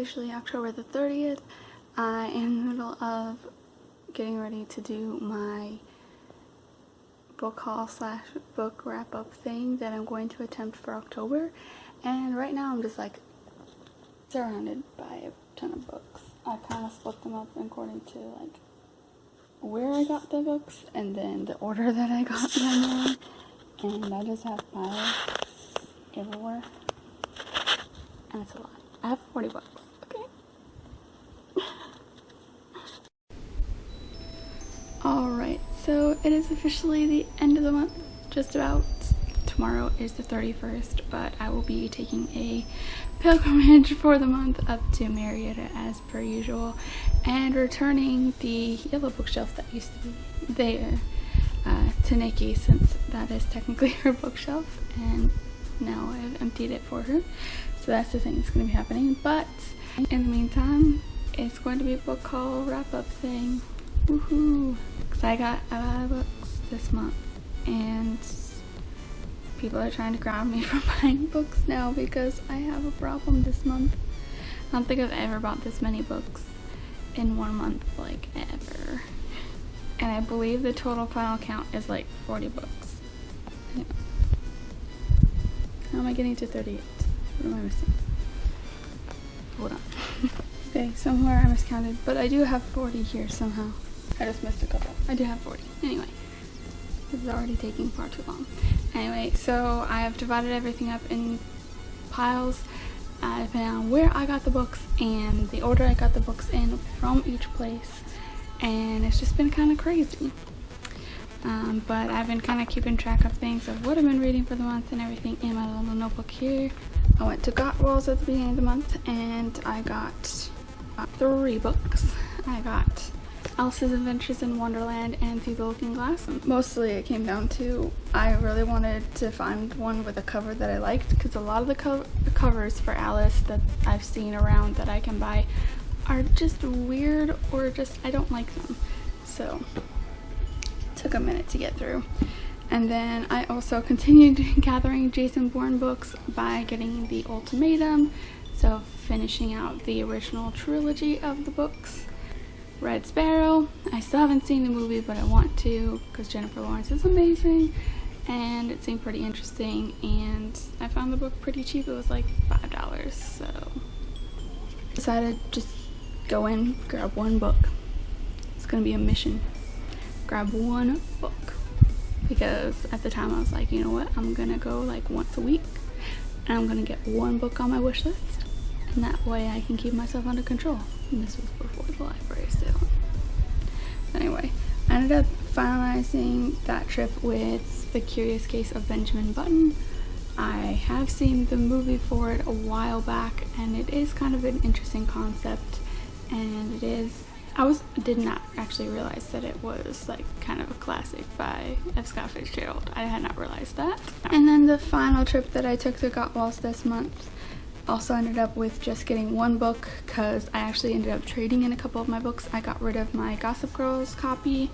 officially October the 30th. I am in the middle of getting ready to do my book haul slash book wrap up thing that I'm going to attempt for October, and right now I'm just like surrounded by a ton of books. I kind of split them up according to like where I got the books and then the order that I got them in, and I just have piles everywhere, and it's a lot. I have 40 books. Alright, so it is officially the end of the month, just about. Tomorrow is the 31st, but I will be taking a pilgrimage for the month up to Marietta as per usual, and returning the yellow bookshelf that used to be there to Nikki, since that is technically her bookshelf, and now I've emptied it for her. So that's the thing that's going to be happening, but in the meantime, it's going to be a book haul wrap-up thing. Woohoo! Because I got a lot of books this month, and people are trying to grab me from buying books now because I have a problem this month. I don't think I've ever bought this many books in 1 month, like ever. And I believe the total final count is like 40 books. Anyway. How am I getting to 38? What am I missing? Hold on. Okay, somewhere I miscounted, but I do have 40 here somehow. I just missed a couple. I do have 40. Anyway, this is already taking far too long. Anyway, so I have divided everything up in piles depending on where I got the books and the order I got the books in from each place, and it's just been kind of crazy. But I've been kind of keeping track of things of what I've been reading for the month and everything in my little notebook here. I went to Goodreads at the beginning of the month and I got 3 books. I got Alice's Adventures in Wonderland and Through the Looking Glass. Mostly it came down to I really wanted to find one with a cover that I liked, because a lot of the covers for Alice that I've seen around that I can buy are just weird, or just I don't like them. So it took a minute to get through. And then I also continued gathering Jason Bourne books by getting The Ultimatum, so finishing out the original trilogy of the books. Red Sparrow, I still haven't seen the movie, but I want to because Jennifer Lawrence is amazing and it seemed pretty interesting, and I found the book pretty cheap. It was like $5, so decided just go in, grab one book. It's gonna be a mission. Grab one book, because at the time I was like, you know what, I'm gonna go like once a week and I'm gonna get one book on my wish list, and that way I can keep myself under control. And this was before the library sale. Anyway, I ended up finalizing that trip with The Curious Case of Benjamin Button. I have seen the movie for it a while back, and it is kind of an interesting concept, and it is, did not actually realize that it was like kind of a classic by F. Scott Fitzgerald. I had not realized that. And then the final trip that I took to Goodreads this month also ended up with just getting one book, because I actually ended up trading in a couple of my books. I got rid of my Gossip Girls copy.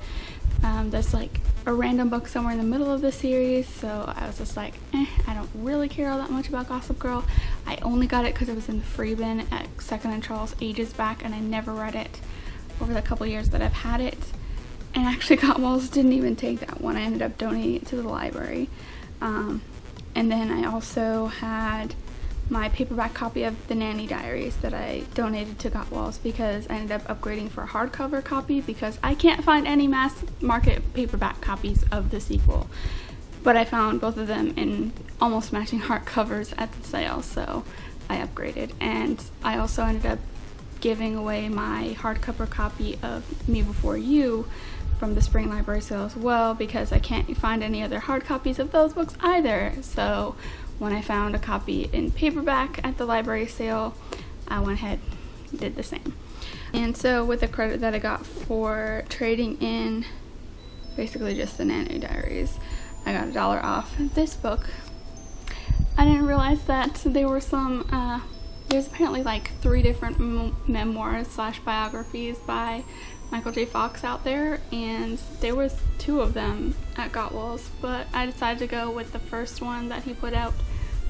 That's like a random book somewhere in the middle of the series, so I was just like, I don't really care all that much about Gossip Girl. I only got it because it was in the free bin at Second and Charles ages back, and I never read it over the couple years that I've had it. And actually Goodreads didn't even take that one. I ended up donating it to the library. And then I also had my paperback copy of The Nanny Diaries that I donated to Goodreads, because I ended up upgrading for a hardcover copy because I can't find any mass market paperback copies of the sequel. But I found both of them in almost matching hardcovers at the sale, so I upgraded. And I also ended up giving away my hardcover copy of Me Before You from the spring library sale as well, because I can't find any other hard copies of those books either. So when I found a copy in paperback at the library sale, I went ahead and did the same. And so with the credit that I got for trading in basically just The Nanny Diaries, I got $1 off this book. I didn't realize that there were some, there's apparently like 3 different memoirs slash biographies by Michael J. Fox out there, and there was 2 of them at Goodreads, but I decided to go with the first one that he put out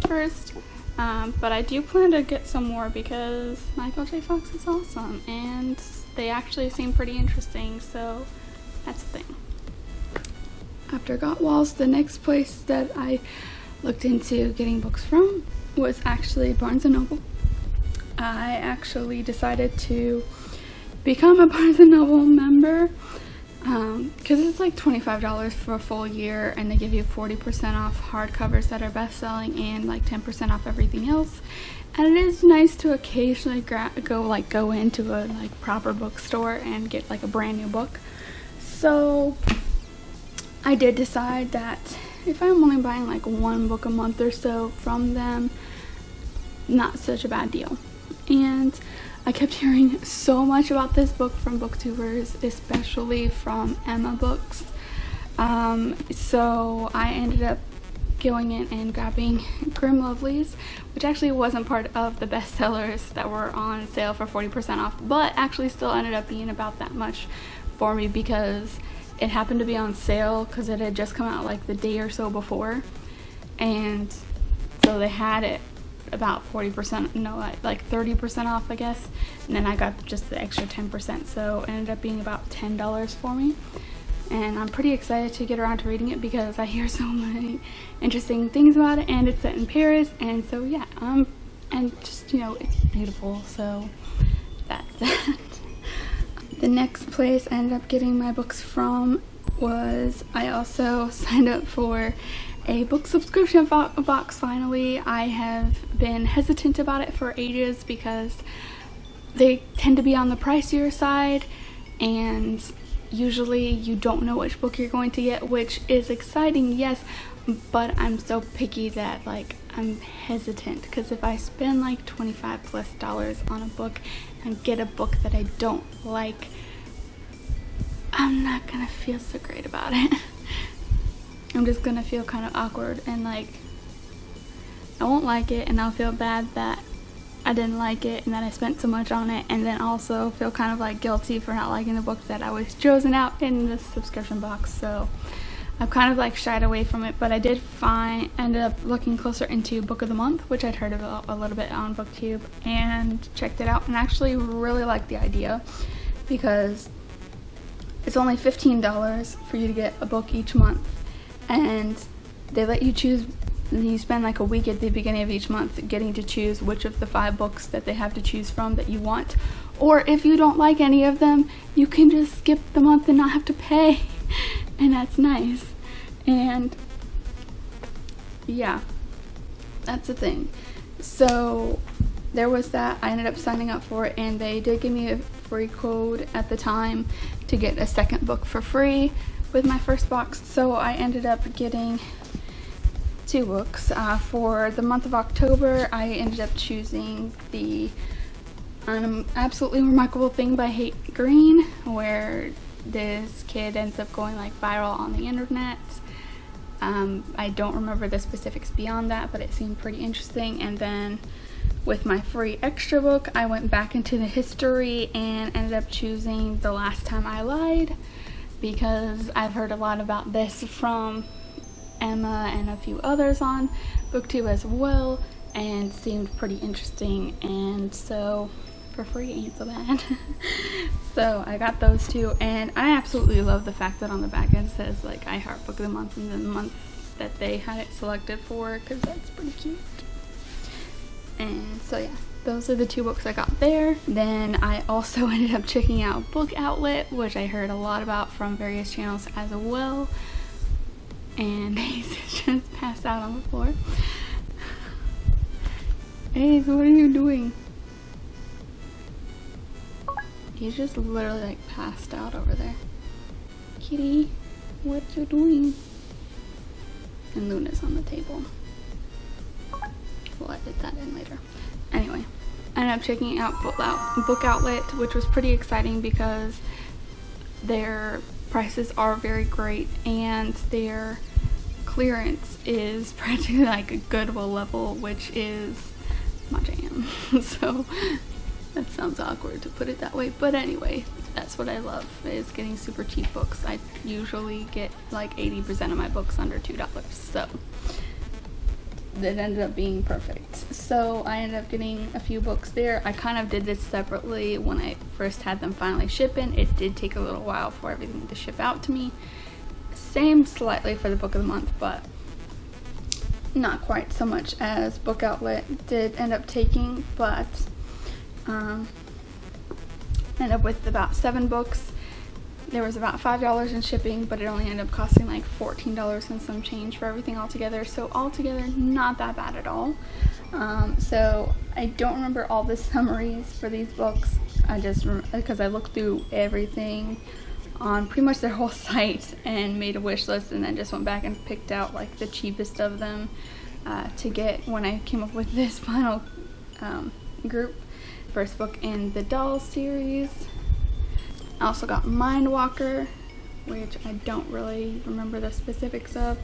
first, But I do plan to get some more because Michael J. Fox is awesome and they actually seem pretty interesting, so that's the thing. After Got Walls, the next place that I looked into getting books from was actually Barnes & Noble. I actually decided to become a Barnes & Noble member because it's like $25 for a full year, and they give you 40% off hardcovers that are best-selling and like 10% off everything else. And it is nice to occasionally go into a like proper bookstore and get like a brand new book. So I did decide that if I'm only buying like one book a month or so from them, not such a bad deal. And I kept hearing so much about this book from booktubers, especially from Emma Books. So I ended up going in and grabbing Grim Lovelies, which actually wasn't part of the bestsellers that were on sale for 40% off, but actually still ended up being about that much for me because it happened to be on sale because it had just come out like the day or so before, and so they had it about 40%, no, like 30% off, I guess, and then I got just the extra 10%, so it ended up being about $10 for me. And I'm pretty excited to get around to reading it because I hear so many interesting things about it, and it's set in Paris, and so yeah, and just, you know, it's beautiful, so that's that. The next place I ended up getting my books from was, I also signed up for a book subscription box finally. I have been hesitant about it for ages because they tend to be on the pricier side, and usually you don't know which book you're going to get, which is exciting, yes, but I'm so picky that like I'm hesitant, because if I spend like $25+ on a book and get a book that I don't like, I'm not gonna feel so great about it. I'm just gonna feel kind of awkward, and like I won't like it, and I'll feel bad that I didn't like it and that I spent so much on it, and then also feel kind of like guilty for not liking the book that I was chosen out in the subscription box. So I've kind of like shied away from it, but I did ended up looking closer into Book of the Month, which I'd heard about a little bit on BookTube, and checked it out and actually really liked the idea because it's only $15 for you to get a book each month, and they let you choose. You spend like a week at the beginning of each month getting to choose which of the 5 books that they have to choose from that you want, or if you don't like any of them, you can just skip the month and not have to pay, and that's nice. And yeah, that's the thing. So there was that. I ended up signing up for it, and they did give me a free code at the time to get a second book for free with my first box, so I ended up getting 2 books. For the month of October, I ended up choosing the Absolutely Remarkable Thing by Hate Green, where this kid ends up going like viral on the internet. I don't remember the specifics beyond that, but it seemed pretty interesting. And then with my free extra book, I went back into the history and ended up choosing The Last Time I Lied, because I've heard a lot about this from Emma and a few others on BookTube as well, and seemed pretty interesting, and so for free ain't so bad. So I got those 2, and I absolutely love the fact that on the back end says like I Heart Book of the Month and then the month that they had it selected for, because that's pretty cute. And so yeah, those are the 2 books I got there. Then I also ended up checking out Book Outlet, which I heard a lot about from various channels as well. And Ace just passed out on the floor. Ace, what are you doing? He's just literally like passed out over there. Kitty, what you doing? And Luna's on the table. We'll edit that in later. Anyway, I ended up checking out Book Outlet, which was pretty exciting because their prices are very great, and their clearance is practically like a Goodwill level, which is my jam. So that sounds awkward to put it that way, but anyway, that's what I love, is getting super cheap books. I usually get like 80% of my books under $2, so that ended up being perfect. So I ended up getting a few books there. I kind of did this separately when I first had them finally ship in. It did take a little while for everything to ship out to me. Same slightly for the book of the month, but not quite so much as Book Outlet did end up taking, but ended up with about 7 books. There was about $5 in shipping, but it only ended up costing like $14 and some change for everything altogether. So altogether, not that bad at all. So I don't remember all the summaries for these books. I just because I looked through everything on pretty much their whole site and made a wish list, and then just went back and picked out like the cheapest of them to get when I came up with this final group. First book in the Doll series. I also got Mindwalker, which I don't really remember the specifics of,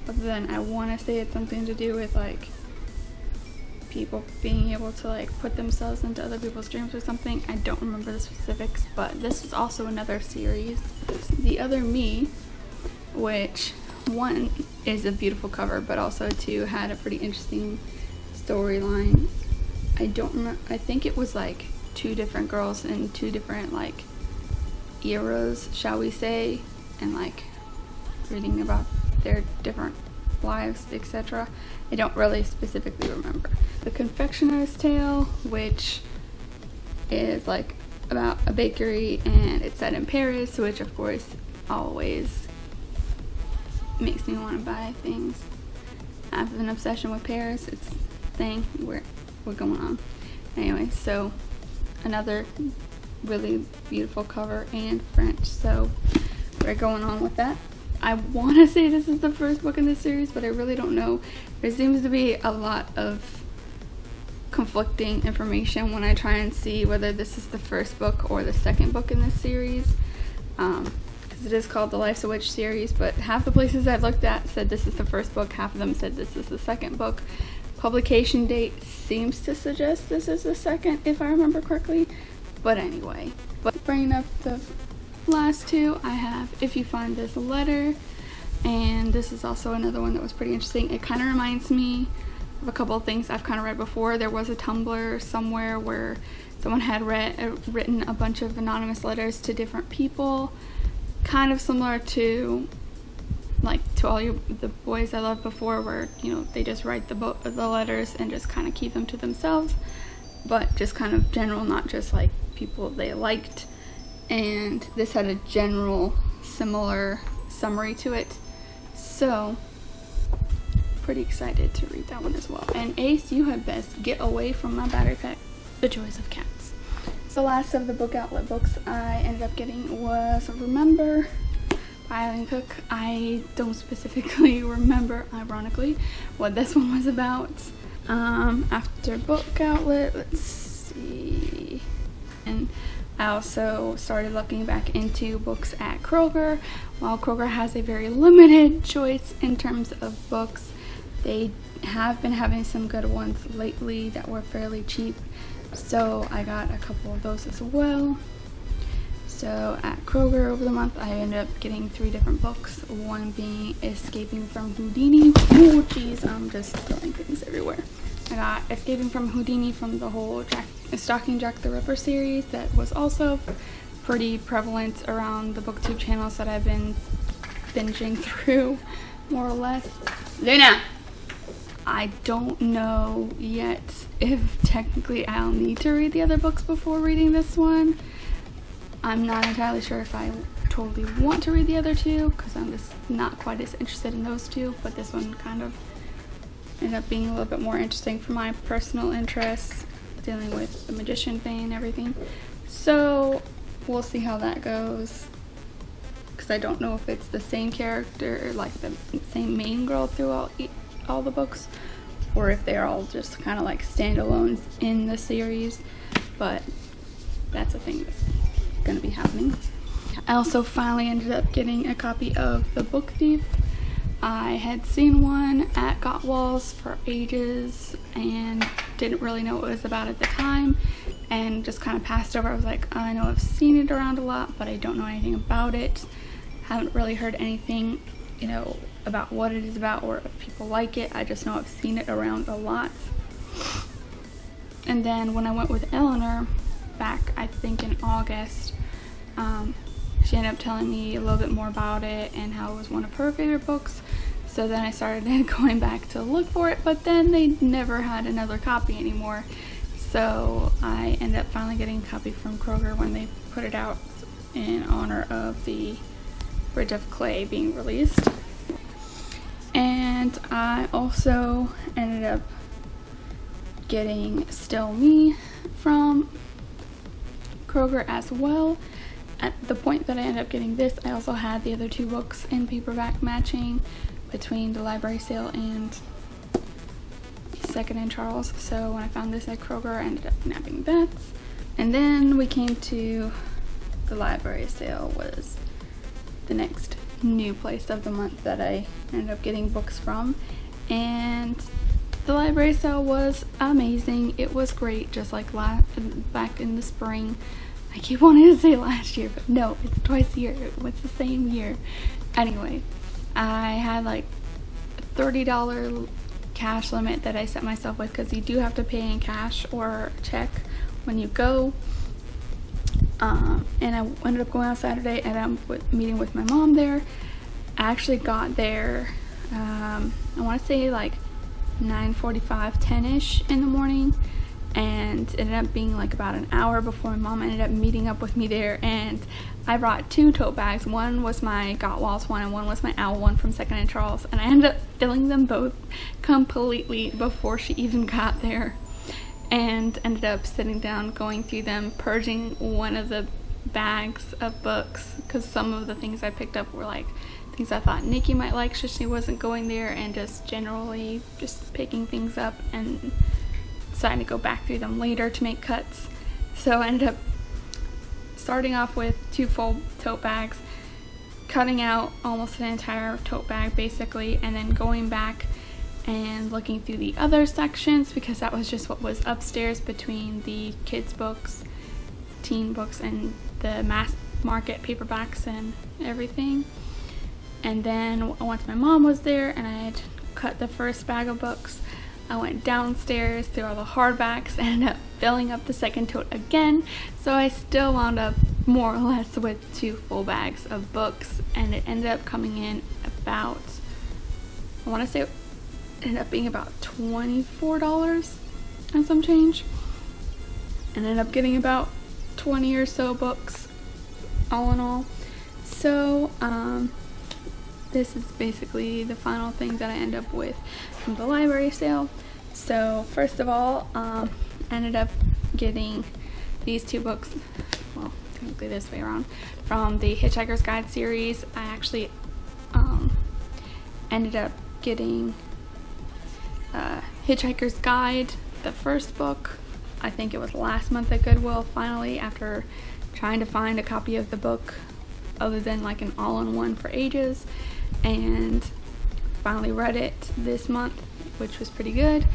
other than I want to say it's something to do with like people being able to like put themselves into other people's dreams or something. I don't remember the specifics, but this is also another series. The Other Me, which one is a beautiful cover, but also two had a pretty interesting storyline. I don't remember. I think it was like 2 different girls in 2 different like eras, shall we say, and like reading about their different lives, etc. I don't really specifically remember. The Confectioner's Tale, which is like about a bakery and it's set in Paris, which of course always makes me want to buy things. I have an obsession with Paris. It's a thing. We're going on. Anyway, so another really beautiful cover and French, so we're going on with that. I want to say this is the first book in this series, but I really don't know. There seems to be a lot of conflicting information when I try and see whether this is the first book or the second book in this series, because it is called the Life's a Witch series, but half the places I've looked at said this is the first book, half of them said this is the second book. Publication date seems to suggest this is the second, if I remember correctly. But anyway, bringing up the last 2, I have If You Find This Letter, and this is also another one that was pretty interesting. It kind of reminds me of a couple of things I've kind of read before. There was a Tumblr somewhere where someone had written a bunch of anonymous letters to different people, kind of similar to like To All the Boys I Loved Before, where they just write the letters and just kind of keep them to themselves, but just kind of general, not just like people they liked. And this had a general similar summary to it, so pretty excited to read that one as well. And Ace, you had best get away from my battery pack. The Joys of Cats. The last of the Book Outlet books I ended up getting was Remember by Eileen Cook. I don't specifically remember, ironically, what this one was about. After Book Outlet, let's see, and I also started looking back into books at Kroger. While Kroger has a very limited choice in terms of books, they have been having some good ones lately that were fairly cheap, so I got a couple of those as well. So at Kroger over the month, I ended up getting 3 different books, one being Escaping from Houdini. Oh jeez, I'm just throwing things everywhere. I got Escaping from Houdini from the whole Stalking Jack the Ripper series that was also pretty prevalent around the booktube channels that I've been binging through, more or less. Luna! I don't know yet if technically I'll need to read the other books before reading this one. I'm not entirely sure if I totally want to read the other 2, because I'm just not quite as interested in those 2, but this one kind of ended up being a little bit more interesting for my personal interests, dealing with the magician thing and everything. So we'll see how that goes, because I don't know if it's the same character, like the same main girl throughout all the books, or if they're all just kind of like standalones in the series, but that's a thing that's going to be happening. I also finally ended up getting a copy of The Book Thief. I had seen one at Gottwall's for ages and didn't really know what it was about at the time, and just kind of passed over. I was like, I know I've seen it around a lot, but I don't know anything about it. Haven't really heard anything, about what it is about or if people like it. I just know I've seen it around a lot. And then when I went with Eleanor back, I think in August, she ended up telling me a little bit more about it and how it was one of her favorite books. So then I started going back to look for it, but then they never had another copy anymore. So I ended up finally getting a copy from Kroger when they put it out in honor of the Bridge of Clay being released. And I also ended up getting Still Me from Kroger as well. At the point that I ended up getting this, I also had the other 2 books in paperback matching between the library sale and Second and Charles. So when I found this at Kroger, I ended up nabbing that. And then we came to the library sale, was the next new place of the month that I ended up getting books from. And the library sale was amazing. It was great, just like back in the spring. I keep wanting to say last year, but no, it's twice a year. It's the same year. Anyway, I had like a $30 cash limit that I set myself with, because you do have to pay in cash or check when you go. And I ended up going on Saturday, and I'm meeting with my mom there. I actually got there, I want to say like 9:45, 10-ish in the morning, and it ended up being like about an hour before my mom ended up meeting up with me there. And I brought 2 tote bags. One was my Got Walls one, and one was my Owl one from Second and Charles, and I ended up filling them both completely before she even got there, and ended up sitting down, going through them, purging one of the bags of books, because some of the things I picked up were like things I thought Nikki might like, so she wasn't going there, and just generally just picking things up and deciding to go back through them later to make cuts. So I ended up starting off with 2 full tote bags, cutting out almost an entire tote bag basically, and then going back and looking through the other sections, because that was just what was upstairs between the kids books, teen books, and the mass market paperbacks and everything. And then once my mom was there and I had cut the first bag of books, I went downstairs through all the hardbacks and ended up filling up the second tote again. So I still wound up more or less with 2 full bags of books, and it ended up coming in about, I want to say it ended up being about $24 and some change, and ended up getting about 20 or so books all in all. So this is basically the final thing that I end up with from the library sale. So first of all, I ended up getting these 2 books, well, technically this way around, from the Hitchhiker's Guide series. I actually ended up getting Hitchhiker's Guide, the first book. I think it was last month at Goodwill, finally, after trying to find a copy of the book other than like an all-in-one for ages, and finally read it this month, which was pretty good.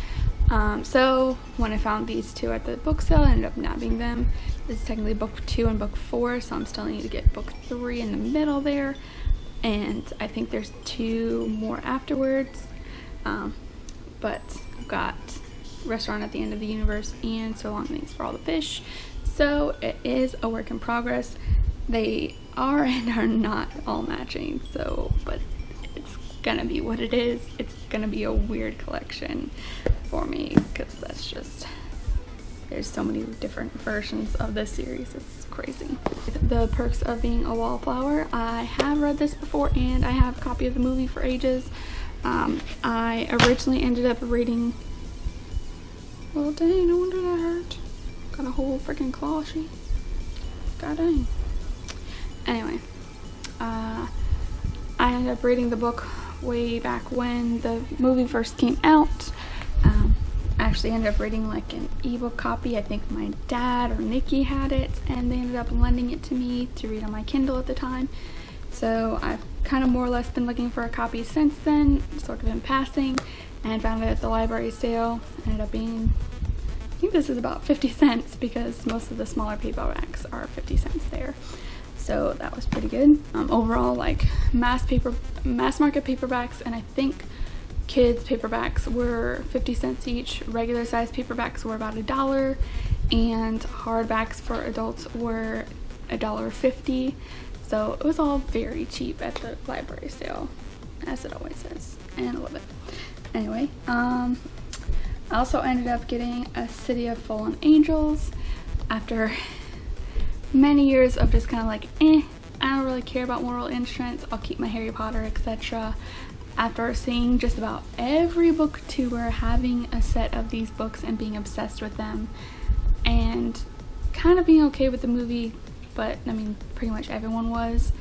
So when I found these 2 at the book sale, I ended up nabbing them. This is technically book 2 and book 4, so I'm still need to get book 3 in the middle there, and I think there's 2 more afterwards. But I've got Restaurant at the End of the Universe and So Long Thanks for All the Fish. So it is a work in progress. They are and are not all matching, so, but it's gonna be what it is. It's gonna be a weird collection for me, because that's just, there's so many different versions of this series. It's crazy. The Perks of Being a Wallflower. I have read this before, and I have a copy of the movie for ages. I originally ended up reading, well dang, no wonder that hurt. Got a whole freaking claw sheet. God dang. Anyway, I ended up reading the book way back when the movie first came out. I actually ended up reading like an ebook copy. I think my dad or Nikki had it, and they ended up lending it to me to read on my Kindle at the time. So I've kind of more or less been looking for a copy since then, sort of in passing, and found it at the library sale. Ended up being, I think this is about 50 cents, because most of the smaller paperbacks are 50 cents there. so that was pretty good. Overall, like mass market paperbacks, and I think kids paperbacks were 50 cents each. Regular size paperbacks were about $1, and hardbacks for adults were $1.50. So it was all very cheap at the library sale, as it always is, and I love it. Anyway, I also ended up getting A City of Fallen Angels after many years of just kind of like, I don't really care about moral instruments, I'll keep my Harry Potter, etc. After seeing just about every booktuber having a set of these books and being obsessed with them, and kind of being okay with the movie, but I mean pretty much everyone was,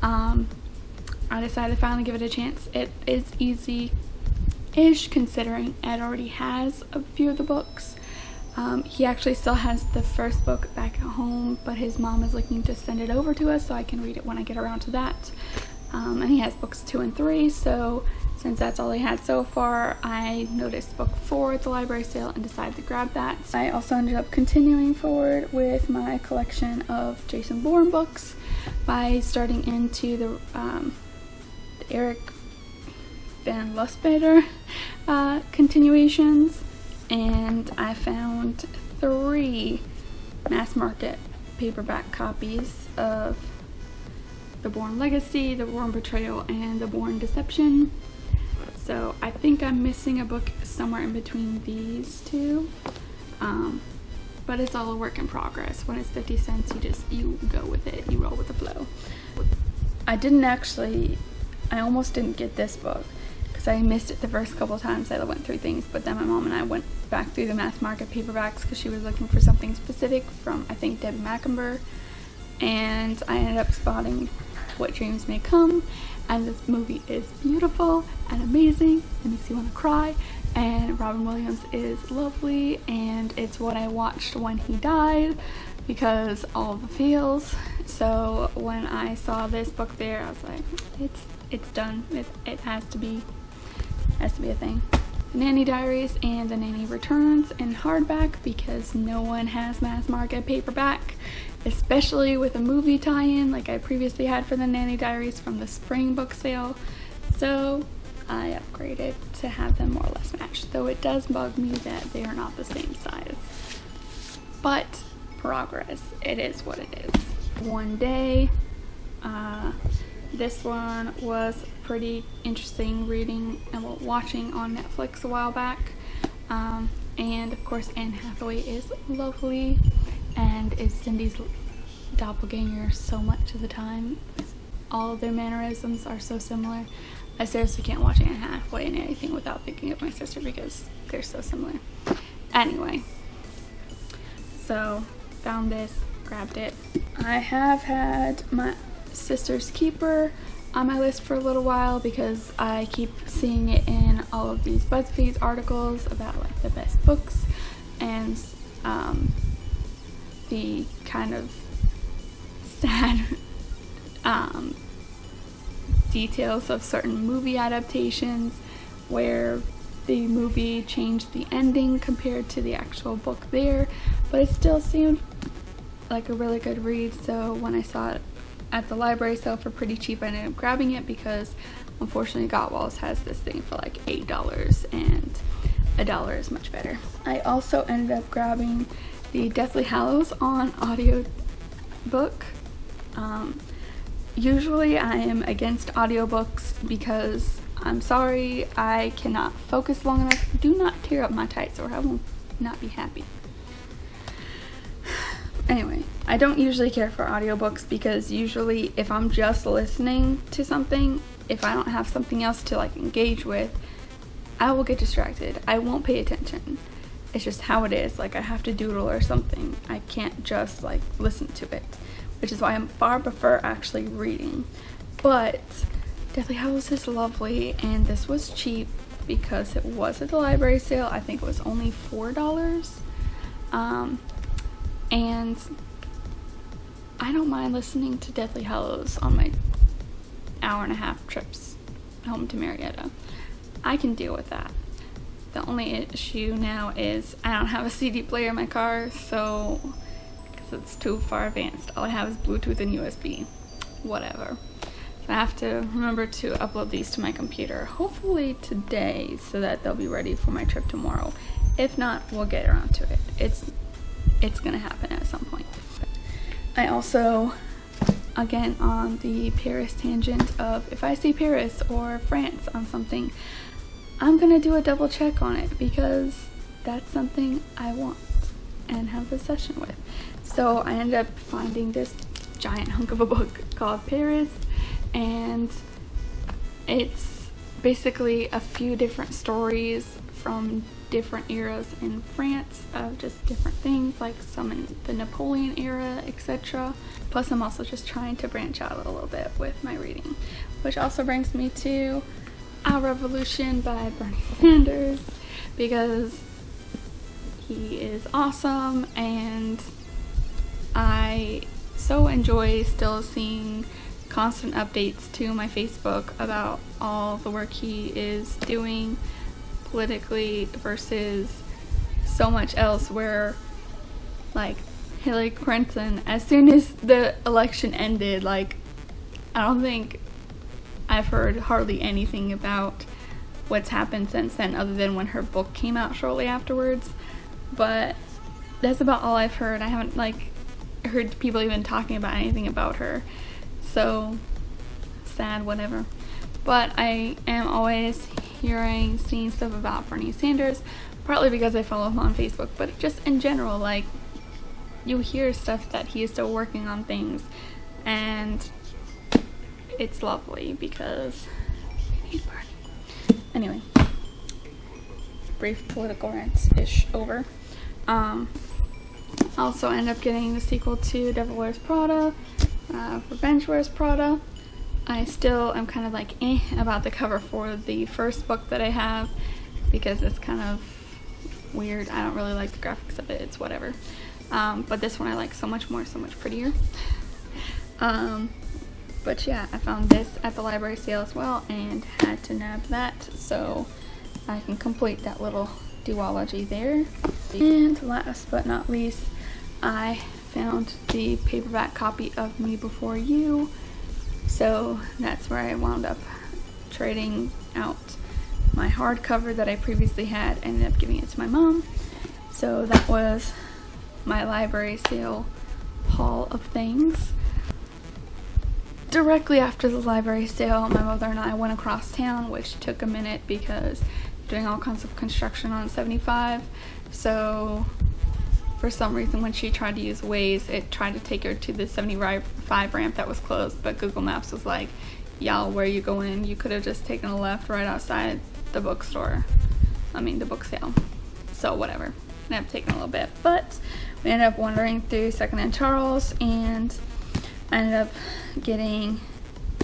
I decided to finally give it a chance. It is easy-ish considering Ed already has a few of the books. He actually still has the first book back at home, but his mom is looking to send it over to us so I can read it when I get around to that. And he has books 2 and 3, so since that's all he had so far, I noticed book 4 at the library sale and decided to grab that. I also ended up continuing forward with my collection of Jason Bourne books by starting into the Eric Van Lustbader continuations, and I found 3 mass market paperback copies of The Bourne Legacy, The Bourne Betrayal, and The Bourne Deception. So I think I'm missing a book somewhere in between these 2, but it's all a work in progress. When it's 50 cents, you go with it, you roll with the flow. I almost didn't get this book because I missed it the first couple times I went through things, but then my mom and I went back through the mass market paperbacks because she was looking for something specific from, I think, Debbie Mackenber, and I ended up spotting What Dreams May Come, and this movie is beautiful and amazing. It makes you want to cry, and Robin Williams is lovely, and it's what I watched when he died because all the feels. So when I saw this book there, I was like, it's done. It has to be a thing. The Nanny Diaries and The Nanny Returns in hardback because no one has mass market paperback, especially with a movie tie-in like I previously had for The Nanny Diaries from the spring book sale. So I upgraded to have them more or less matched, though it does bug me that they are not the same size. But progress, it is what it is. One Day, this one was pretty interesting reading and watching on Netflix a while back, and of course Anne Hathaway is lovely and is Cindy's doppelganger so much of the time. All of their mannerisms are so similar. I seriously can't watch Anne Hathaway in anything without thinking of my sister because they're so similar. Anyway, so found this, grabbed it. I have had my Sister's Keeper on my list for a little while because I keep seeing it in all of these BuzzFeed articles about like the best books and the kind of sad details of certain movie adaptations where the movie changed the ending compared to the actual book there, but it still seemed like a really good read. So when I saw it at the library sale for pretty cheap, I ended up grabbing it because unfortunately Gottwald's has this thing for like $8 and $1 is much better. I also ended up grabbing the Deathly Hallows on audiobook. Usually I am against audiobooks because I'm sorry, I cannot focus long enough. Do not tear up my tights or I will not be happy. Anyway, I don't usually care for audiobooks because usually if I'm just listening to something, if I don't have something else to like engage with, I will get distracted. I won't pay attention. It's just how it is. Like I have to doodle or something. I can't just like listen to it, which is why I far prefer actually reading. But Deathly Hallows is lovely, and this was cheap because it was at the library sale. I think it was only $4. And I don't mind listening to Deathly Hallows on my hour-and-a-half trips home to Marietta. I can deal with that. The only issue now is I don't have a CD player in my car, so because it's too far advanced. All I have is Bluetooth and USB. Whatever. I have to remember to upload these to my computer, hopefully today, so that they'll be ready for my trip tomorrow. If not, we'll get around to it. It's gonna happen at some point. I also, again, on the Paris tangent of if I see Paris or France on something, I'm gonna do a double check on it because that's something I want and have a session with. So I ended up finding this giant hunk of a book called Paris, and it's basically a few different stories from different eras in France of just different things, like some in the Napoleon era, etc. Plus I'm also just trying to branch out a little bit with my reading, which also brings me to Our Revolution by Bernie Sanders, because he is awesome and I so enjoy still seeing constant updates to my Facebook about all the work he is doing politically versus so much else, where like Hillary Clinton, as soon as the election ended, like I don't think I've heard hardly anything about what's happened since then other than when her book came out shortly afterwards, but that's about all I've heard. I haven't like heard people even talking about anything about her, so sad, whatever. But I am always seeing stuff about Bernie Sanders, partly because I follow him on Facebook, but just in general, like you hear stuff that he is still working on things, and it's lovely because I need Bernie. Anyway, brief political rant-ish over. Also end up getting the sequel to Devil Wears Prada, Revenge Wears Prada. I still am kind of like about the cover for the first book that I have because it's kind of weird. I don't really like the graphics of it, it's whatever. But this one I like so much more, so much prettier. But yeah, I found this at the library sale as well and had to nab that so I can complete that little duology there. And last but not least, I found the paperback copy of Me Before You. So that's where I wound up trading out my hardcover that I previously had, ended up giving it to my mom. So that was my library sale haul of things. Directly after the library sale, my mother and I went across town, which took a minute because doing all kinds of construction on 75. So for some reason when she tried to use Waze, it tried to take her to the 75 ramp that was closed, but Google Maps was like, y'all, where are you going? You could have just taken a left right outside the bookstore. I mean the book sale. So whatever. It ended up taking a little bit, but we ended up wandering through Second and Charles, and I ended up getting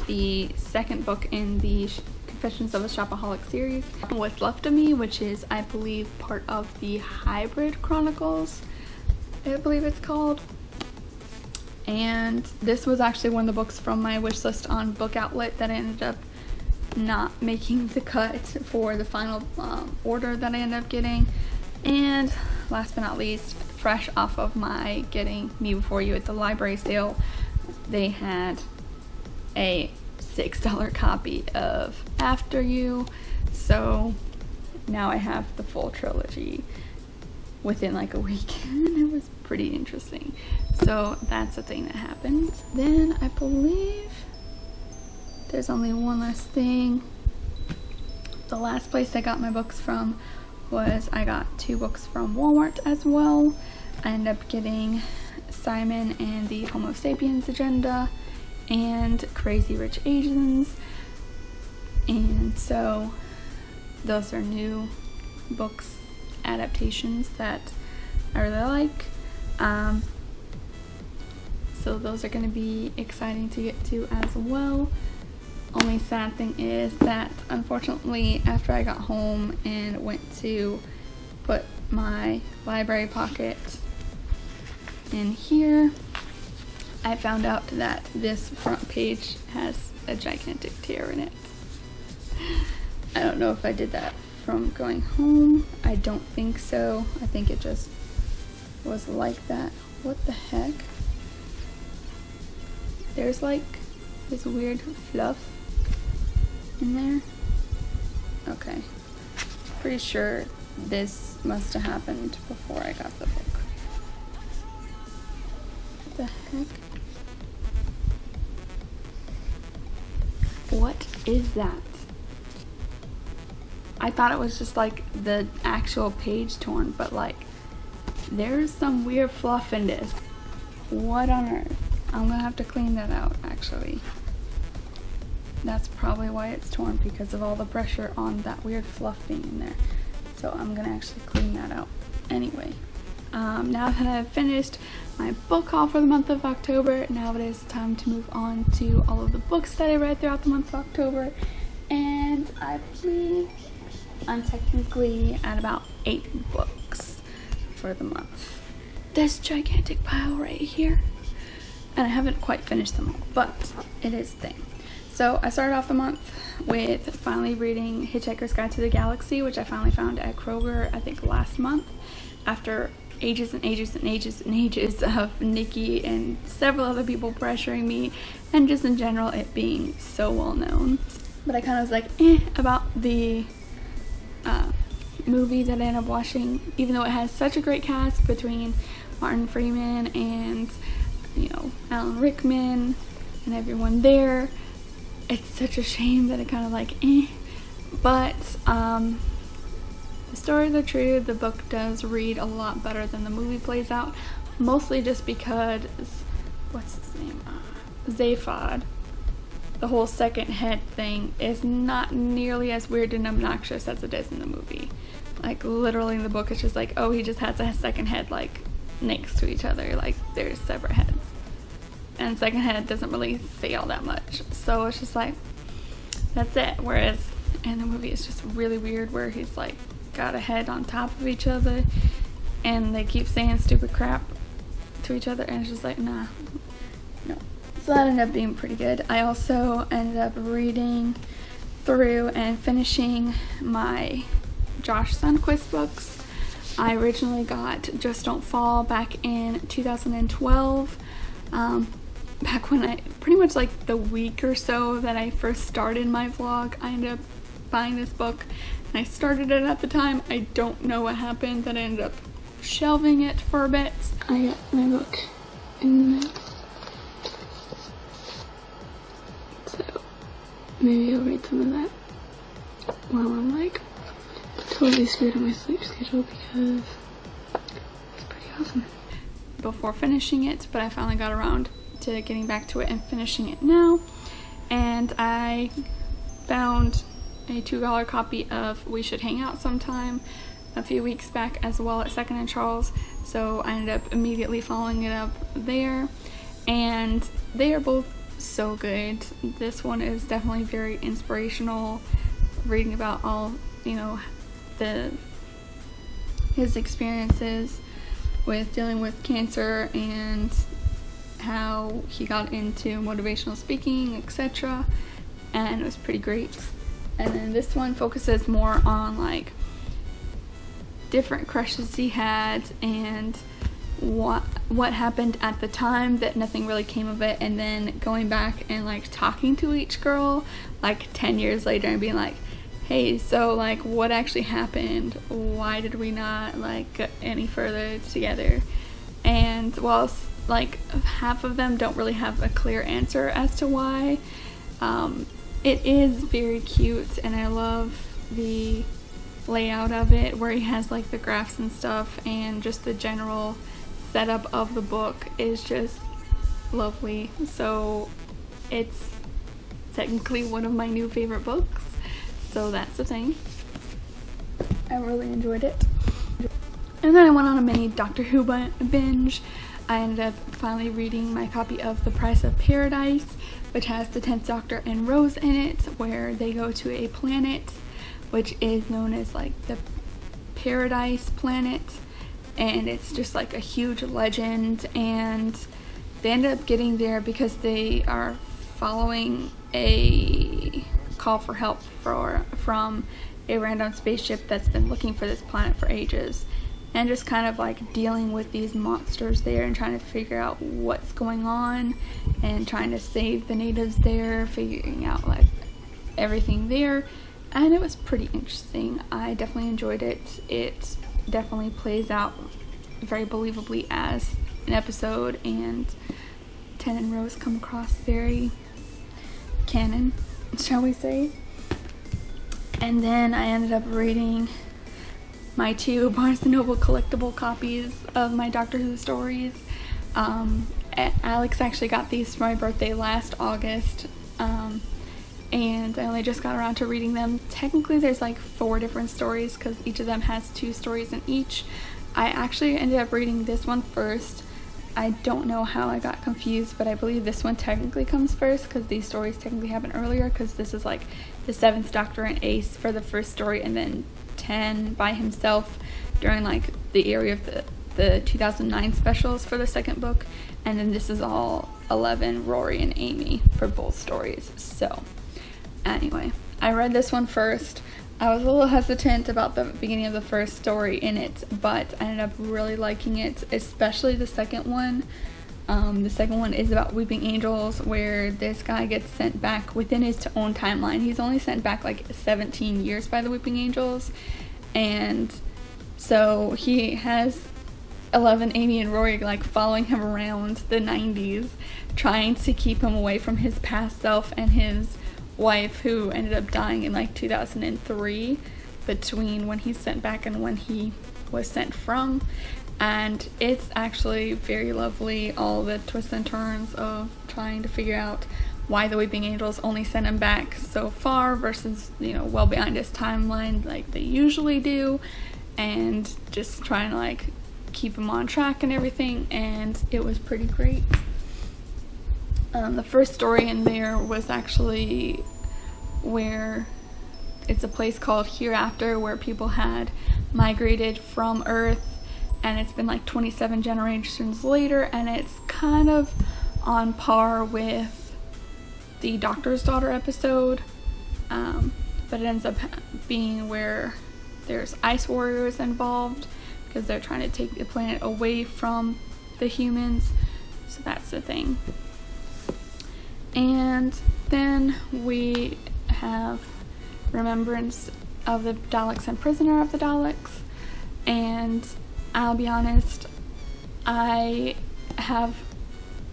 the second book in the Confessions of a Shopaholic series, What's Left of Me, which is, I believe, part of the Hybrid Chronicles, I believe it's called. And this was actually one of the books from my wish list on Book Outlet that I ended up not making the cut for the final order that I ended up getting. And last but not least, fresh off of my getting Me Before You at the library sale, they had a $6 copy of After You, so now I have the full trilogy within like a week, and it was pretty interesting. So that's a thing that happened. Then I believe there's only one last thing. The last place I got my books from was I got 2 books from Walmart as well. I ended up getting Simon and the Homo Sapiens Agenda and Crazy Rich Asians, and so those are new books adaptations that I really like. So those are going to be exciting to get to as well. Only sad thing is that unfortunately after I got home and went to put my library pocket in here, I found out that this front page has a gigantic tear in it. I don't know if I did that from going home. I don't think so. I think it just was like that What the heck? There's like this weird fluff in there. Okay. Pretty sure this must have happened before I got the book. What the heck? What is that? I thought it was just like the actual page torn, but like there's some weird fluff in this. What on earth? I'm gonna have to clean that out actually. That's probably why it's torn, because of all the pressure on that weird fluff being in there. So I'm gonna actually clean that out. Anyway, now that I've finished my book haul for the month of October, now it is time to move on to all of the books that I read throughout the month of October. And I believe I'm technically at about 8 books for the month. This gigantic pile right here. And I haven't quite finished them all, but it is a thing. So I started off the month with finally reading Hitchhiker's Guide to the Galaxy, which I finally found at Kroger, I think last month, after ages and ages and ages and ages of Nikki and several other people pressuring me, and just in general it being so well known. But I kind of was like, about the movie that I ended up watching, even though it has such a great cast between Martin Freeman and, you know, Alan Rickman and everyone there. It's such a shame that it kind of like, but the stories are true. The book does read a lot better than the movie plays out, mostly just because, what's his name, Zaphod, the whole second head thing is not nearly as weird and obnoxious as it is in the movie. Like literally in the book it's just like, oh, he just has a second head like next to each other, like there's separate heads. And second head doesn't really say all that much. So it's just like, that's it. Whereas in the movie it's just really weird where he's like got a head on top of each other and they keep saying stupid crap to each other and it's just like, nah, no. So that ended up being pretty good. I also ended up reading through and finishing my Josh Sundquist books. I originally got Just Don't Fall back in 2012. Back when I, pretty much like the week or so that I first started my vlog, I ended up buying this book and I started it at the time. I don't know what happened, that I ended up shelving it for a bit. I got my book in the mail. So maybe I'll read some of that while I'm like totally screwed on my sleep schedule because it's pretty awesome. Before finishing it, but I finally got around to getting back to it and finishing it now, and I found a $2 copy of We Should Hang Out Sometime a few weeks back as well at Second and Charles, so I ended up immediately following it up there, and they are both so good. This one is definitely very inspirational, reading about all, you know, his experiences with dealing with cancer and how he got into motivational speaking, etc. And it was pretty great. And then this one focuses more on like different crushes he had and what happened at the time that nothing really came of it, and then going back and like talking to each girl like 10 years later and being like, hey, so like what actually happened? Why did we not like get any further together? And whilst like half of them don't really have a clear answer as to why, it is very cute, and I love the layout of it where he has like the graphs and stuff, and just the general setup of the book is just lovely. So it's technically one of my new favorite books, so that's the thing. I really enjoyed it. And then I went on a mini Doctor Who binge. I ended up finally reading my copy of The Price of Paradise, which has the 10th Doctor and Rose in it, where they go to a planet which is known as like the Paradise Planet, and it's just like a huge legend, and they ended up getting there because they are following a call for help from a random spaceship that's been looking for this planet for ages. and just kind of like dealing with these monsters there and trying to figure out what's going on and trying to save the natives there, figuring out like everything there. And it was pretty interesting. I definitely enjoyed it. It definitely plays out very believably as an episode, and Ten and Rose come across very canon, shall we say. And then I ended up reading my 2 Barnes & Noble collectible copies of my Doctor Who stories. Alex actually got these for my birthday last August, and I only just got around to reading them. Technically there's like 4 different stories because each of them has 2 stories in each. I actually ended up reading this one first. I don't know how I got confused, but I believe this one technically comes first because these stories technically happen earlier, because this is like the 7th Doctor and Ace for the first story, and then 10 by himself during like the era of the 2009 specials for the second book, and then this is all 11, Rory and Amy, for both stories. So anyway, I read this one first. I was a little hesitant about the beginning of the first story in it, but I ended up really liking it, especially the second one. The second one is about Weeping Angels, where this guy gets sent back within his own timeline. He's only sent back like 17 years by the Weeping Angels, and so he has 11, Amy, and Rory like following him around the 90s, trying to keep him away from his past self and his wife, who ended up dying in like 2003, between when he's sent back and when he was sent from. And it's actually very lovely, all the twists and turns of trying to figure out why the Weeping Angels only sent him back so far versus, you know, well behind his timeline like they usually do, and just trying to like keep him on track and everything. And it was pretty great. The first story in there was actually where it's a place called Hereafter, where people had migrated from Earth, and it's been like 27 generations later, and it's kind of on par with the Doctor's Daughter episode, but it ends up being where there's ice warriors involved because they're trying to take the planet away from the humans. So that's the thing. And then we have Remembrance of the Daleks and Prisoner of the Daleks. And I'll be honest, I have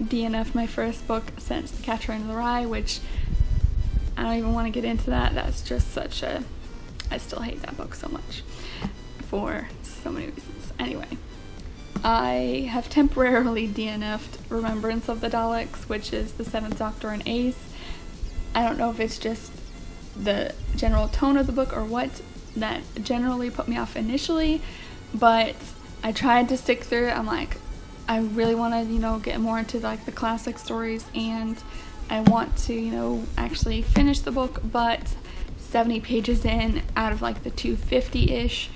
DNF'd my first book since The Catcher in the Rye, which I don't even want to get into that. That's just such a... I still hate that book so much for so many reasons. Anyway, I have temporarily DNF'd Remembrance of the Daleks, which is the 7th Doctor and Ace. I don't know if it's just the general tone of the book or what that generally put me off initially, but I tried to stick through it. I'm like, I really want to, you know, get more into like the classic stories, and I want to, you know, actually finish the book, but 70 pages in out of like the 250-ish,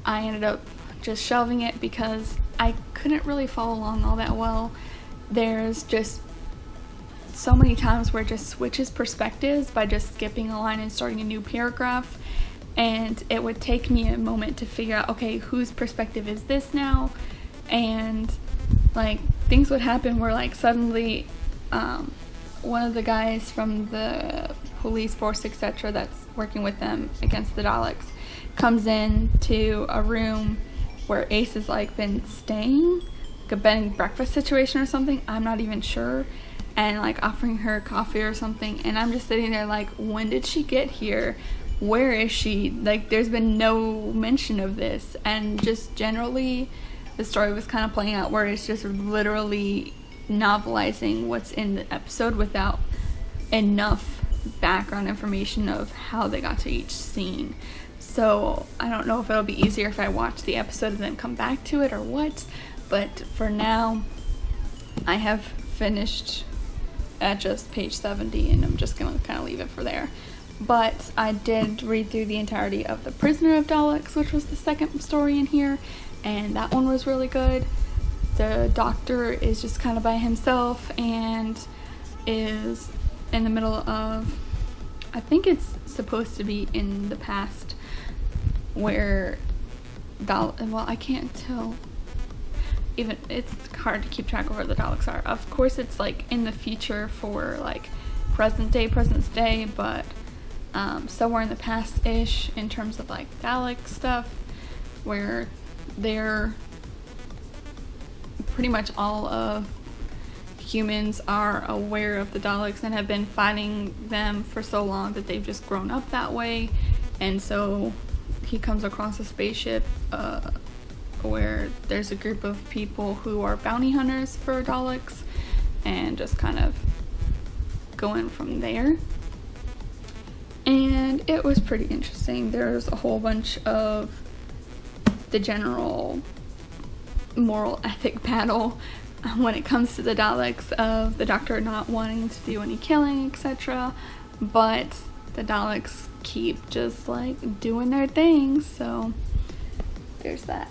I ended up just shelving it because I couldn't really follow along all that well. There's just so many times where it just switches perspectives by just skipping a line and starting a new paragraph, and it would take me a moment to figure out, okay, whose perspective is this now? And like things would happen where like suddenly one of the guys from the police force, etc., that's working with them against the Daleks, comes in to a room where Ace has like been staying, like a bed and breakfast situation or something, I'm not even sure, and like offering her coffee or something, and I'm just sitting there like, when did she get here? Where is she? Like, there's been no mention of this. And just generally the story was kind of playing out where it's just literally novelizing what's in the episode without enough background information of how they got to each scene. So I don't know if it'll be easier if I watch the episode and then come back to it or what, but for now I have finished at just page 70, and I'm just gonna kind of leave it for there. But I did read through the entirety of The Prisoner of Daleks, which was the second story in here, and that one was really good. The Doctor is just kind of by himself and is in the middle of, I think it's supposed to be in the past, where well, I can't tell. Even it's hard to keep track of where the Daleks are. Of course, it's like in the future for like present day, but somewhere in the past-ish in terms of like Dalek stuff, where they're pretty much all of humans are aware of the Daleks and have been fighting them for so long that they've just grown up that way. And so he comes across a spaceship where there's a group of people who are bounty hunters for Daleks, and just kind of going from there. And it was pretty interesting. There's a whole bunch of the general moral ethic battle when it comes to the Daleks, of the Doctor not wanting to do any killing, etc. But the Daleks keep just like doing their thing, so there's that.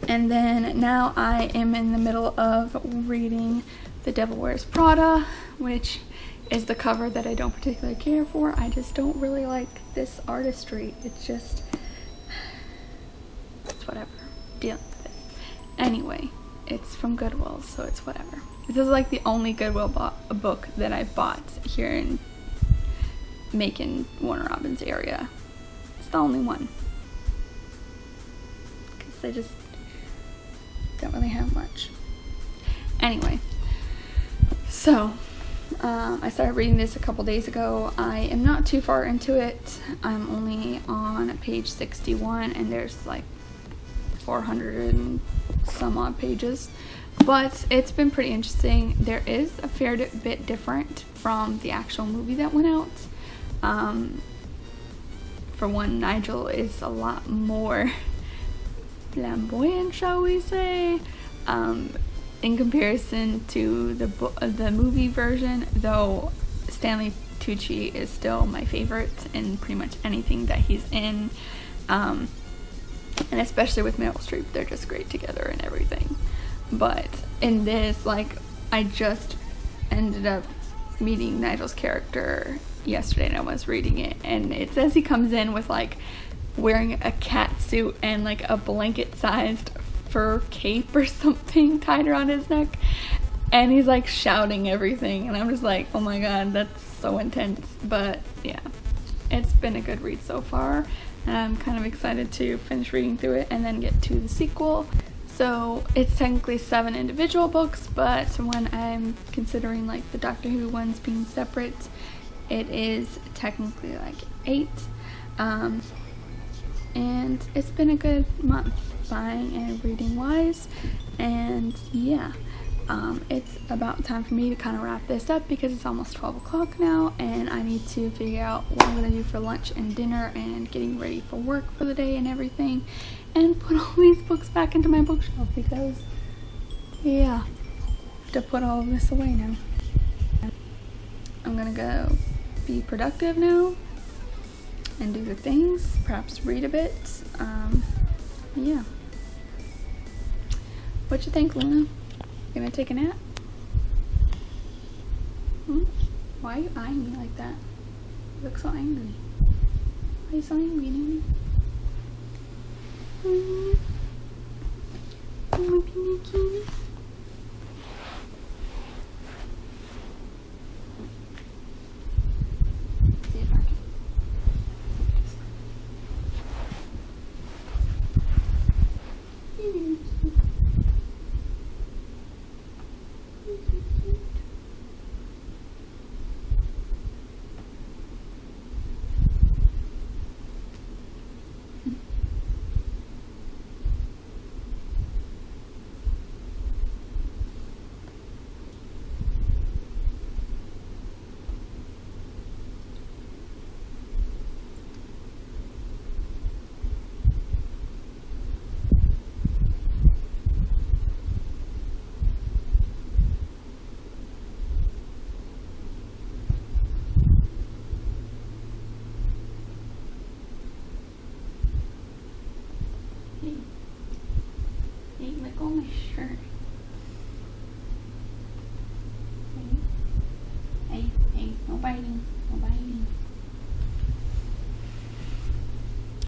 And then now I am in the middle of reading The Devil Wears Prada, which is the cover that I don't particularly care for. I just don't really like this artistry. It's just, it's whatever. Dealing with it. Anyway, it's from Goodwill, so it's whatever. This is like the only Goodwill book that I've bought here in Macon, Warner Robins area. It's the only one. Because I just don't really have much. Anyway, so I started reading this a couple days ago. I am not too far into it. I'm only on page 61, and there's like 400 and some odd pages, but it's been pretty interesting. There is a fair bit different from the actual movie that went out. For one, Nigel is a lot more flamboyant, shall we say, in comparison to the movie version, though Stanley Tucci is still my favorite in pretty much anything that he's in, and especially with Meryl Streep, they're just great together and everything. But in this, like, I just ended up meeting Nigel's character yesterday and I was reading it, and it says he comes in with like wearing a cat suit and like a blanket sized fur cape or something tied around his neck, and he's like shouting everything, and I'm just like, oh my god, that's so intense. But yeah, it's been a good read so far, and I'm kind of excited to finish reading through it and then get to the sequel. So it's technically 7 individual books, but when I'm considering like the Doctor Who ones being separate, it is technically like 8. And it's been a good month buying and reading wise, and yeah, it's about time for me to kind of wrap this up because it's almost 12 o'clock now, and I need to figure out what I'm going to do for lunch and dinner and getting ready for work for the day and everything, and put all these books back into my bookshelf because, yeah, I have to put all of this away now. I'm going to go be productive now and do the things, perhaps read a bit. Yeah. What you think, Luna? Gonna take a nap? Why are you eyeing me like that? You look so angry. Why are you so angry, Nunu? Oh, my pinky.